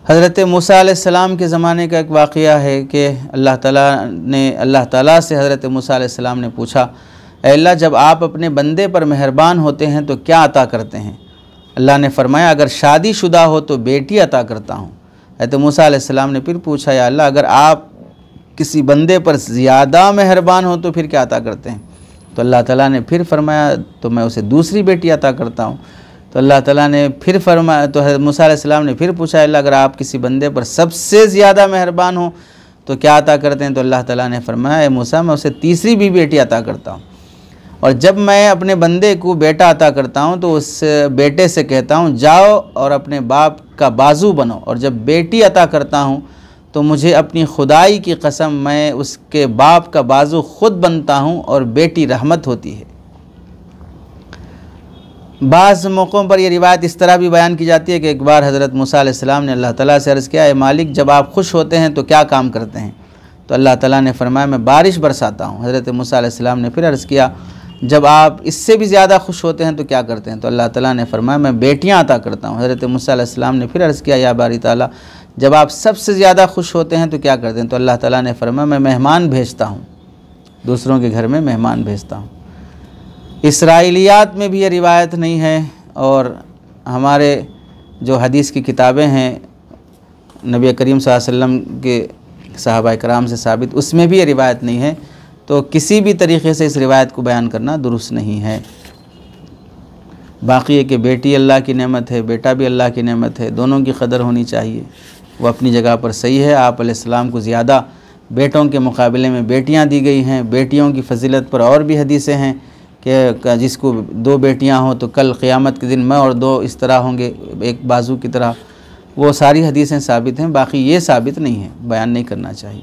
हज़रत मूसा अलैहिस्सलाम के ज़माने का एक वाक़या है कि अल्लाह ताला से हज़रत मूसा अलैहिस्सलाम ने पूछा, ऐ अल्लाह, जब आप अपने बंदे पर मेहरबान होते हैं तो क्या अता करते हैं? अल्लाह ने फरमाया, अगर शादीशुदा हो तो बेटी अता करता हूँ। हज़रत मूसा अलैहिस्सलाम ने फिर पूछा, या अल्लाह, अगर आप किसी बंदे पर ज़्यादा मेहरबान हो तो फिर क्या अता करते हैं? तो अल्लाह ताला ने फिर फरमाया, तो मैं उसे दूसरी बेटी अता करता हूँ। तो अल्लाह ताला ने फिर फरमाया, तो हज़रत मूसा अलैहिस्सलाम ने फिर पूछा, अल्लाह, अगर आप किसी बंदे पर सबसे ज़्यादा मेहरबान हो तो क्या अता करते हैं? तो अल्लाह ताला ने फरमाया, ए मूसा, मैं उसे तीसरी भी बेटी अता करता हूँ। और जब मैं अपने बंदे को बेटा अता करता हूँ तो उस बेटे से कहता हूँ, जाओ और अपने बाप का बाजू बनो। और जब बेटी अता करता हूँ तो मुझे अपनी खुदाई की कसम, मैं उसके बाप का बाजू ख़ुद बनता हूँ और बेटी रहमत होती है। बाज़ मौक़ों पर यह रिवायत इस तरह भी बयान की जाती है कि एक बार हज़रत मूसा अलैहिस्सलाम ने अल्लाह ताला से अर्ज़ किया, ए मालिक, जब आप खुश होते हैं तो क्या काम करते हैं? तो अल्लाह ताला ने फरमाया, मैं बारिश बरसाता हूँ। हज़रत मूसा अलैहिस्सलाम ने फिर अर्ज़ किया, जब आप इससे भी ज़्यादा खुश होते हैं तो क्या करते हैं? तो अल्लाह ताला ने फरमाया, मैं बेटियाँ अता करता हूँ। हज़रत मूसा अलैहिस्सलाम ने फिर अर्ज़ किया, या बारी ताला, जब आप सबसे ज़्यादा खुश होते हैं तो क्या करते हैं? तो अल्लाह ताला ने फरमाया, मैं मेहमान भेजता हूँ, दूसरों के घर में मेहमान भेजता हूँ। इसराइलियात में भी ये रिवायत नहीं है, और हमारे जो हदीस की किताबें हैं नबी करीम सल्लल्लाहु अलैहि वसल्लम के सहाबाए कराम से साबित, उसमें भी ये रिवायत नहीं है। तो किसी भी तरीक़े से इस रिवायत को बयान करना दुरुस्त नहीं है। बाकी है कि बेटी अल्लाह की नेमत है, बेटा भी अल्लाह की नेमत है, दोनों की कदर होनी चाहिए। वो अपनी जगह पर सही है। आप अलैहिस्सलाम को ज़्यादा बेटों के मुकाबले में बेटियां दी गई हैं। बेटियों की फजीलत पर और भी हदीसें हैं कि जिसको 2 बेटियां हों तो कल क़यामत के दिन मैं और 2 इस तरह होंगे, एक बाजू की तरह। वो सारी हदीसें साबित हैं, बाकी ये साबित नहीं है, बयान नहीं करना चाहिए।